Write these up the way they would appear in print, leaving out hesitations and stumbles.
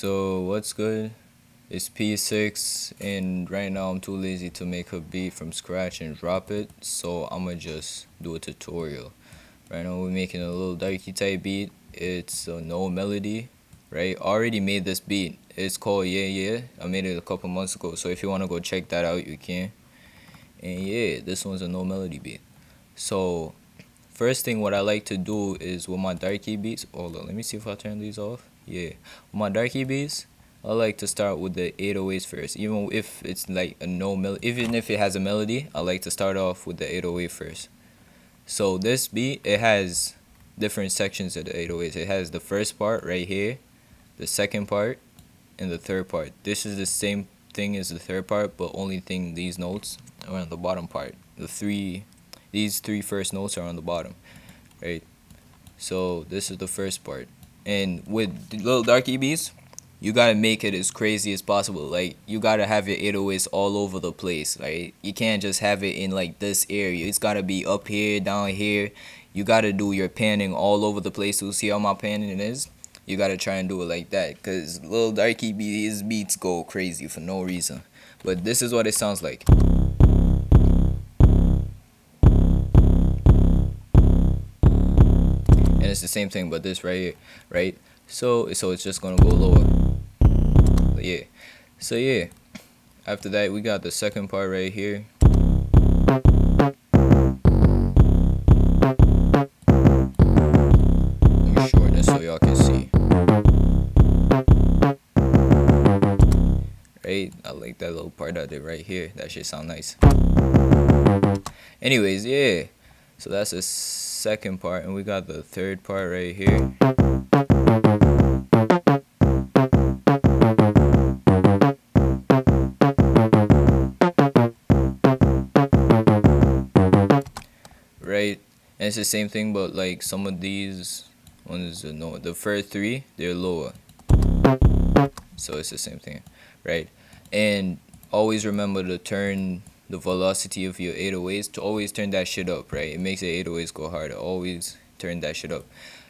So what's good? It's P6 and right now I'm too lazy to make a beat from scratch and drop it, so I'ma just do a tutorial. Right now we're making a little Darkie type beat. It's no melody, right? Already made this beat. It's called Yeah Yeah. I made it a couple months ago, so if you wanna go check that out, you can. And yeah, this one's a no melody beat. So first thing what I like to do is with my Darkie beats. Hold on, let me see if I turn these off. Yeah, with my Darkie beats, I like to start with the 808s first. Even if it's like a no melody, even if it has a melody, I like to start off with the 808 first. So this beat, it has different sections of the 808s. It has the first part right here, the second part, and the third part. This is the same thing as the third part, but only thing these notes are on the bottom part. These three first notes are on the bottom, right? So this is the first part. And with little Darkie beats, you gotta make it as crazy as possible. Like you gotta have your 808s all over the place. Like you can't just have it in like this area. It's gotta be up here, down here. You gotta do your panning all over the place. To see how my panning is, you gotta try and do it like that. Cause little Darkie his beats go crazy for no reason. But this is what it sounds like. And it's the same thing, but this right here, right? So it's just gonna go lower. But yeah. So yeah. After that, we got the second part right here. Let me shorten it so y'all can see. Right? I like that little part I did right here. That shit sound nice. Anyways, yeah. So that's the second part, and we got the third part right here. Right, and it's the same thing, but like some of these ones are no. The first three, they're lower. So it's the same thing, right? And always remember to turn the velocity of your 808s to always turn that shit up, right? It makes the 808s go harder. Always turn that shit up.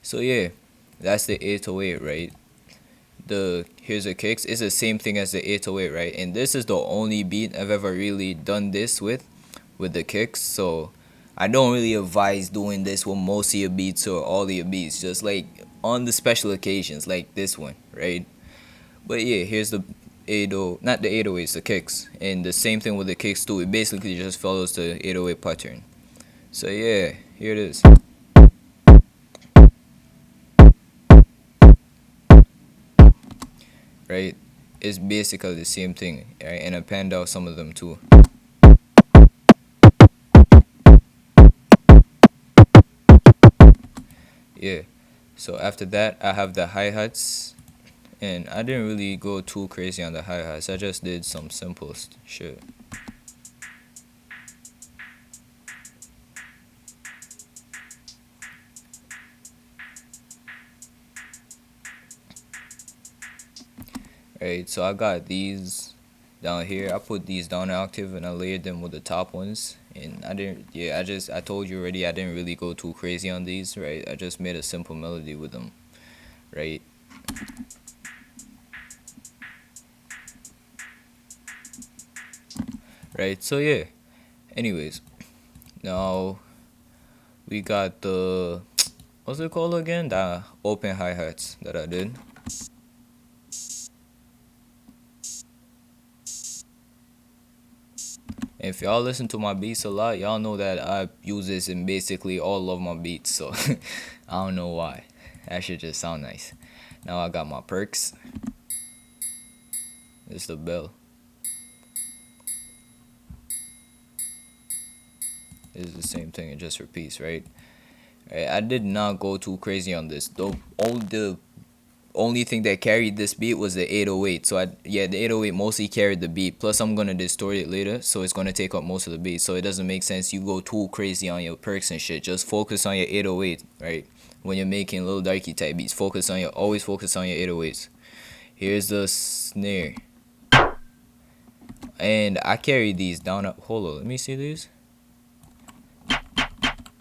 So yeah, that's the 808, right? Here's the kicks. It's the same thing as the 808, right? And this is the only beat I've ever really done this with the kicks. So I don't really advise doing this with most of your beats or all of your beats. Just like on the special occasions, like this one, right? But yeah, here's the 80, not the 808s, the kicks. And the same thing with the kicks too. It basically just follows the 808 pattern. So yeah, here it is. Right? It's basically the same thing, right? And I panned out some of them too. Yeah. So after that, I have the hi-hats. And I didn't really go too crazy on the hi-hats. I just did some simple shit. Right, so I got these down here. I put these down an octave and I layered them with the top ones. And I told you already, I didn't really go too crazy on these, right? I just made a simple melody with them, right? Right, so yeah. Anyways, now we got the, what's it called again? The open hi-hats that I did. If y'all listen to my beats a lot, y'all know that I use this in basically all of my beats, so I don't know why. That should just sound nice. Now I got my perks. It's the bell. It's the same thing, it just repeats, right? I did not go too crazy on this. The only thing that carried this beat was the 808. So the 808 mostly carried the beat. Plus I'm gonna distort it later, so it's gonna take up most of the beat. So it doesn't make sense you go too crazy on your perks and shit. Just focus on your 808, right? When you're making little Darkie type beats, always focus on your 808s. Here's the snare, and I carried these down. Hold on, let me see these.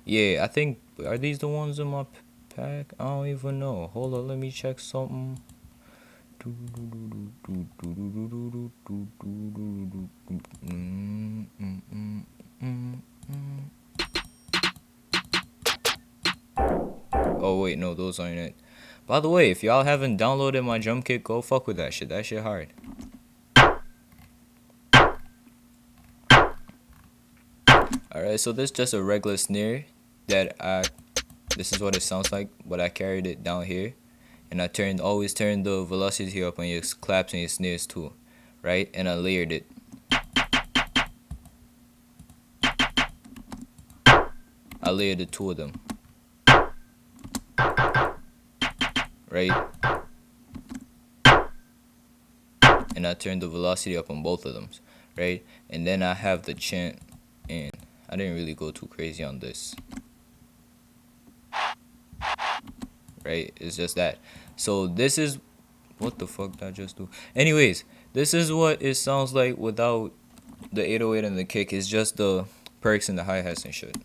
Yeah, I think, are these the ones in my pack? I don't even know. Hold on, let me check something. Oh wait, no, those aren't it. By the way, if y'all haven't downloaded my drum kit, go fuck with that shit. That shit hard. Alright, so this is just a regular snare that this is what it sounds like, but I carried it down here. And I always turn the velocity up on your claps and your snares too. Right? And I layered it. I layered the two of them. Right? And I turned the velocity up on both of them. Right? And then I have the chant, and I didn't really go too crazy on this. Right? It's just that. So this is, what the fuck did I just do? Anyways, this is what it sounds like without the 808 and the kick. It's just the perks and the hi-hats and shit.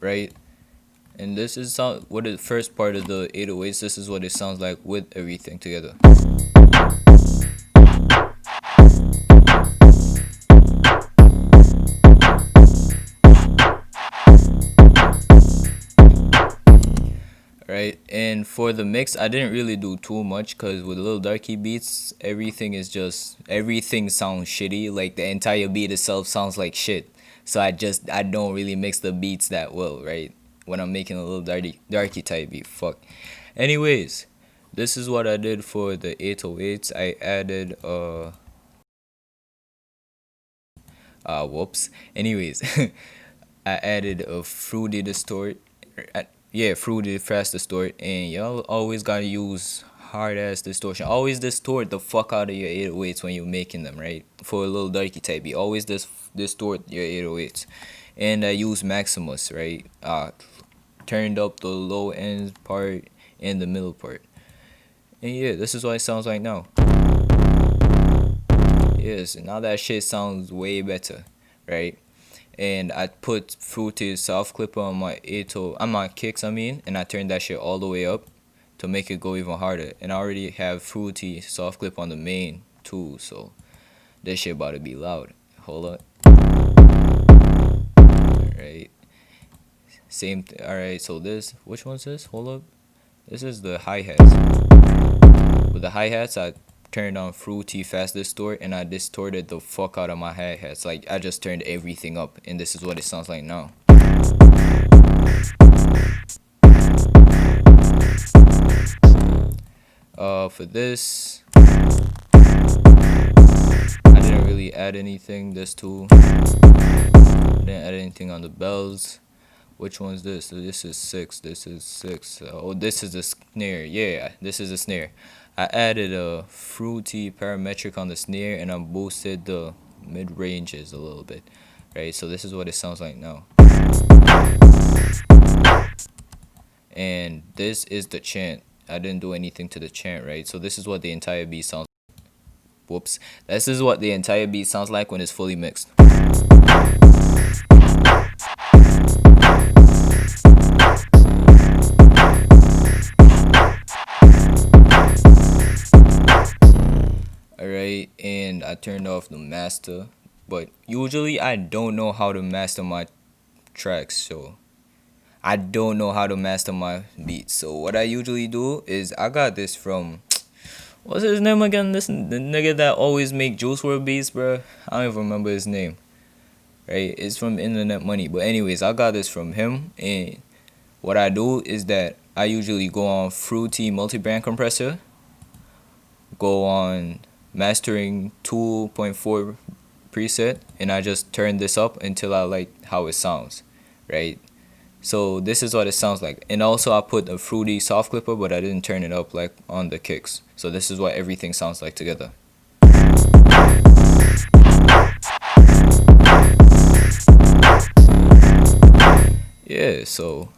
Right? And this is what the first part of the 808s. This is what it sounds like with everything together. Right, and for the mix, I didn't really do too much because with Lil Darkie beats, everything sounds shitty. Like the entire beat itself sounds like shit. So I don't really mix the beats that well, right? When I'm making a Lil Darkie type beat, fuck. Anyways, this is what I did for the 808s. I added whoops. Anyways, I added a fruity distort. Yeah, fruity fast distort, and y'all always gotta use hard ass distortion. Always distort the fuck out of your 808s when you're making them, right? For a Lil Darkie type beat, always distort your 808s. And I use Maximus, right? Turned up the low end part and the middle part. And yeah, this is what it sounds like now. Yes, now that shit sounds way better, right? And I put fruity soft clipper on my kicks, and I turned that shit all the way up to make it go even harder. And I already have fruity soft clip on the main too, so this shit about to be loud. Hold up. Alright. Alright, so which one's this? Hold up. This is the hi-hats. With the hi-hats, I turned on fruity fast distort, and I distorted the fuck out of my hi-hats. Like, I just turned everything up, and this is what it sounds like now. For this, I didn't really add anything. This too, I didn't add anything on the bells. Which one's this? So this is 6. This is 6. Oh, this is a snare. Yeah, this is a snare. I added a fruity parametric on the snare, and I boosted the mid ranges a little bit. Right, so this is what it sounds like now. And this is the chant. I didn't do anything to the chant, right? So this is what the entire beat sounds like. Whoops. This is what the entire beat sounds like when it's fully mixed. Alright, and I turned off the master. But usually I don't know how to master my tracks, so I don't know how to master my beats. So what I usually do is I got this from, what's his name again? The nigga that always make Juice WRLD beats, bro. I don't even remember his name. Right? It's from Internet Money. But anyways, I got this from him, and what I do is that I usually go on Fruity multi-band compressor, go on mastering 2.4 preset, and I just turn this up until I like how it sounds, right? So this is what it sounds like. And also I put a fruity soft clipper, but I didn't turn it up like on the kicks. So this is what everything sounds like together. Yeah, so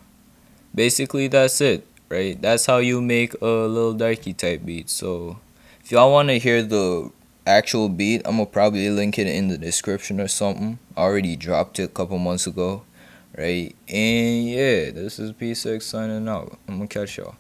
basically that's it, right? That's how you make a Lil Darkie type beat. So if y'all want to hear the actual beat, I'm gonna probably link it in the description or something. I already dropped it a couple months ago, right? And yeah, this is P6 signing out. I'm gonna catch y'all.